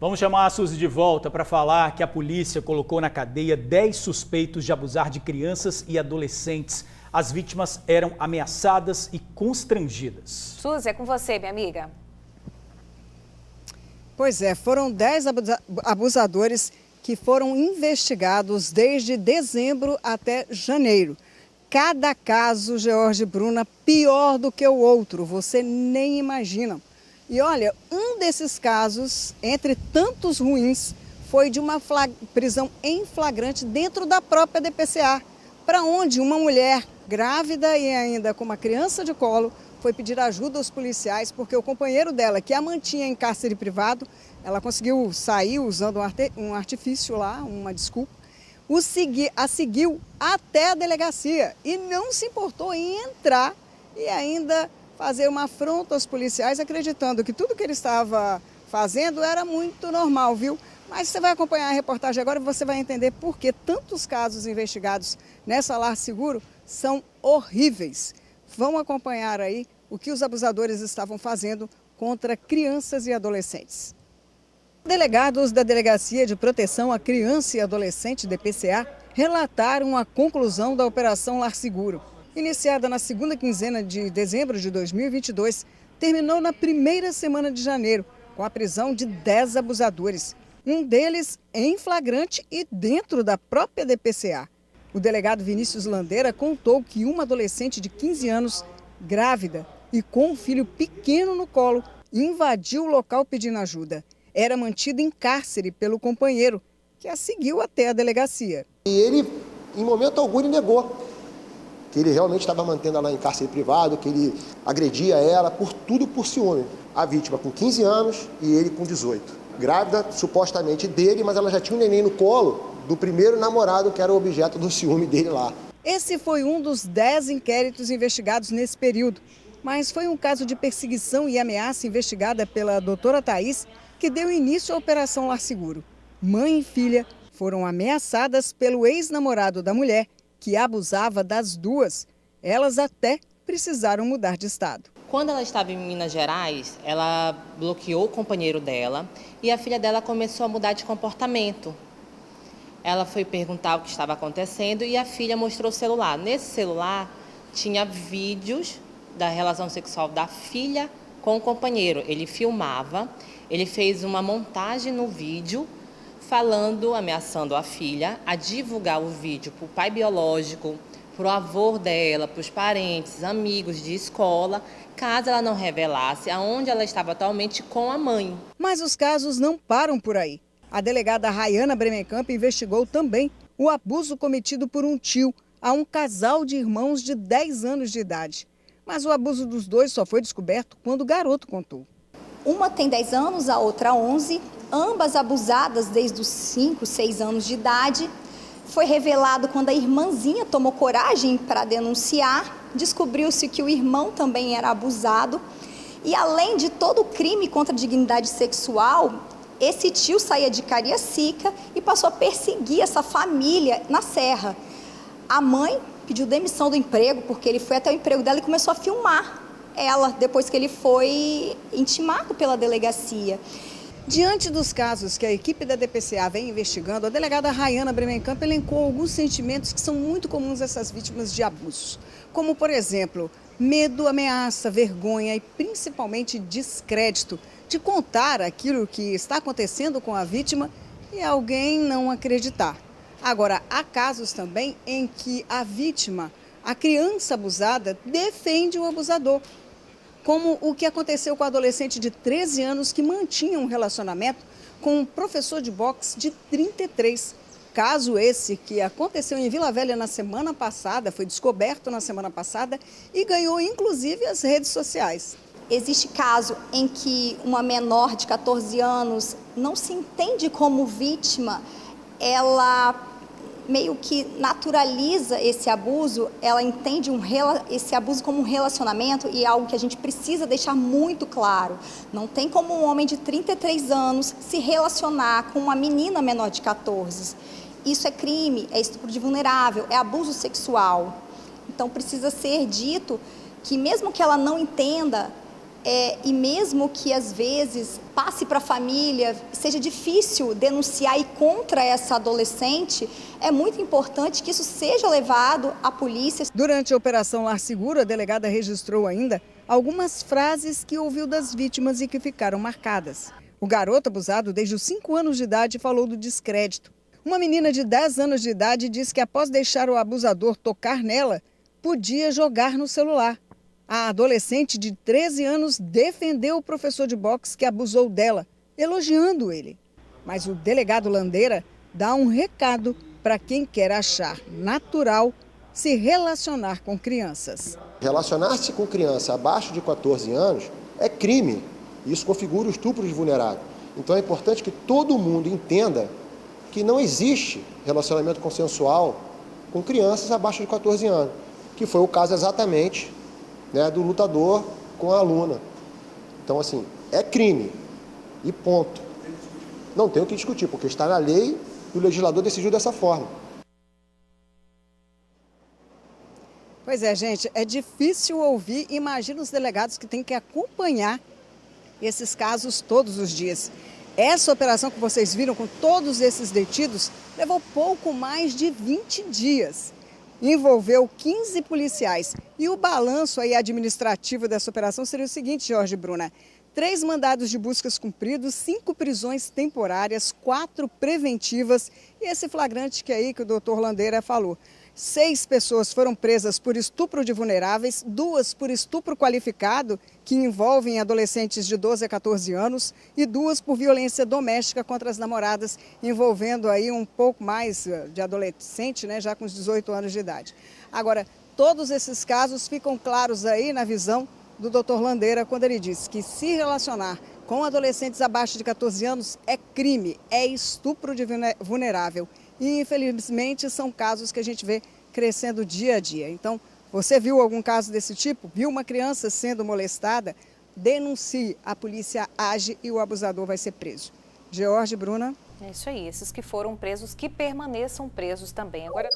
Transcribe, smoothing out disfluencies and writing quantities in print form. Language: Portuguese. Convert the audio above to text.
Vamos chamar a Suzy de volta para falar que a polícia colocou na cadeia 10 suspeitos de abusar de crianças e adolescentes. As vítimas eram ameaçadas e constrangidas. Suzy, é com você, minha amiga. Pois é, foram 10 abusadores que foram investigados desde dezembro até janeiro. Cada caso, George Bruna, pior do que o outro, você nem imagina. E olha, um desses casos, entre tantos ruins, foi de uma prisão em flagrante dentro da própria DPCA, para onde uma mulher grávida e ainda com uma criança de colo foi pedir ajuda aos policiais porque o companheiro dela, que a mantinha em cárcere privado, ela conseguiu sair usando um artifício lá, uma desculpa, a seguiu até a delegacia e não se importou em entrar e ainda fazer uma afronta aos policiais, acreditando que tudo que ele estava fazendo era muito normal, viu? Mas você vai acompanhar a reportagem agora e você vai entender por que tantos casos investigados nessa Lar Seguro são horríveis. Vão acompanhar aí o que os abusadores estavam fazendo contra crianças e adolescentes. Delegados da Delegacia de Proteção à Criança e Adolescente, DPCA, relataram a conclusão da Operação Lar Seguro. Iniciada na segunda quinzena de dezembro de 2022, terminou na primeira semana de janeiro, com a prisão de 10 abusadores. Um deles em flagrante e dentro da própria DPCA. O delegado Vinícius Landeira contou que uma adolescente de 15 anos, grávida e com um filho pequeno no colo, invadiu o local pedindo ajuda. Era mantida em cárcere pelo companheiro, que a seguiu até a delegacia. E ele, em momento algum, ele negou que ele realmente estava mantendo ela em cárcere privado, que ele agredia ela, tudo por ciúme. A vítima com 15 anos e ele com 18. Grávida, supostamente dele, mas ela já tinha um neném no colo do primeiro namorado que era o objeto do ciúme dele lá. Esse foi um dos 10 inquéritos investigados nesse período. Mas foi um caso de perseguição e ameaça investigada pela doutora Thaís que deu início à Operação Lar Seguro. Mãe e filha foram ameaçadas pelo ex-namorado da mulher, que abusava das duas. Elas até precisaram mudar de estado. Quando ela estava em Minas Gerais, ela bloqueou o companheiro dela e a filha dela começou a mudar de comportamento. Ela foi perguntar o que estava acontecendo e a filha mostrou o celular. Nesse celular tinha vídeos da relação sexual da filha com o companheiro. Ele filmava, ele fez uma montagem no vídeo, ameaçando a filha a divulgar o vídeo para o pai biológico, para o avô dela, para os parentes, amigos de escola, caso ela não revelasse aonde ela estava atualmente com a mãe. Mas os casos não param por aí. A delegada Rayana Bremenkamp investigou também o abuso cometido por um tio a um casal de irmãos de 10 anos de idade. Mas o abuso dos dois só foi descoberto quando o garoto contou. Uma tem 10 anos, a outra 11, ambas abusadas desde os 5, 6 anos de idade. Foi revelado quando a irmãzinha tomou coragem para denunciar, descobriu-se que o irmão também era abusado. E além de todo o crime contra a dignidade sexual, esse tio saía de Cariacica e passou a perseguir essa família na Serra. A mãe pediu demissão do emprego, porque ele foi até o emprego dela e começou a filmar ela, depois que ele foi intimado pela delegacia. Diante dos casos que a equipe da DPCA vem investigando, a delegada Rayana Bremenkamp elencou alguns sentimentos que são muito comuns a essas vítimas de abuso. Como, por exemplo, medo, ameaça, vergonha e principalmente descrédito de contar aquilo que está acontecendo com a vítima e alguém não acreditar. Agora, há casos também em que a vítima, a criança abusada, defende o abusador. Como o que aconteceu com a adolescente de 13 anos que mantinha um relacionamento com um professor de boxe de 33. Caso esse que aconteceu em Vila Velha na semana passada, foi descoberto na semana passada e ganhou inclusive as redes sociais. Existe caso em que uma menor de 14 anos não se entende como vítima, ela meio que naturaliza esse abuso, ela entende esse abuso como um relacionamento e é algo que a gente precisa deixar muito claro. Não tem como um homem de 33 anos se relacionar com uma menina menor de 14. Isso é crime, é estupro de vulnerável, é abuso sexual. Então precisa ser dito que mesmo que ela não entenda, E mesmo que às vezes passe para a família, seja difícil denunciar e contra essa adolescente, é muito importante que isso seja levado à polícia. Durante a Operação Lar Seguro, a delegada registrou ainda algumas frases que ouviu das vítimas e que ficaram marcadas. O garoto abusado desde os 5 anos de idade falou do descrédito. Uma menina de 10 anos de idade disse que após deixar o abusador tocar nela, podia jogar no celular. A adolescente de 13 anos defendeu o professor de boxe que abusou dela, elogiando ele. Mas o delegado Landeira dá um recado para quem quer achar natural se relacionar com crianças. Relacionar-se com criança abaixo de 14 anos é crime. Isso configura o estupro de vulnerável. Então é importante que todo mundo entenda que não existe relacionamento consensual com crianças abaixo de 14 anos, que foi o caso exatamente, né, do lutador com a aluna. Então, assim, é crime e ponto. Não tem o que discutir, porque está na lei e o legislador decidiu dessa forma. Pois é, gente, é difícil ouvir. Imagina os delegados que têm que acompanhar esses casos todos os dias. Essa operação que vocês viram com todos esses detidos levou pouco mais de 20 dias. Envolveu 15 policiais. E o balanço aí administrativo dessa operação seria o seguinte, Jorge Bruna: 3 mandados de buscas cumpridos, 5 prisões temporárias, 4 preventivas e esse flagrante que o doutor Landeira falou. 6 pessoas foram presas por estupro de vulneráveis, 2 por estupro qualificado, que envolvem adolescentes de 12 a 14 anos, e 2 por violência doméstica contra as namoradas, envolvendo aí um pouco mais de adolescente, né, já com os 18 anos de idade. Agora, todos esses casos ficam claros aí na visão do doutor Landeira, quando ele diz que se relacionar com adolescentes abaixo de 14 anos é crime, é estupro de vulnerável. E, infelizmente, são casos que a gente vê crescendo dia a dia. Então, você viu algum caso desse tipo? Viu uma criança sendo molestada? Denuncie, a polícia age e o abusador vai ser preso. George, Bruna? É isso aí, esses que foram presos, que permaneçam presos também. Agora...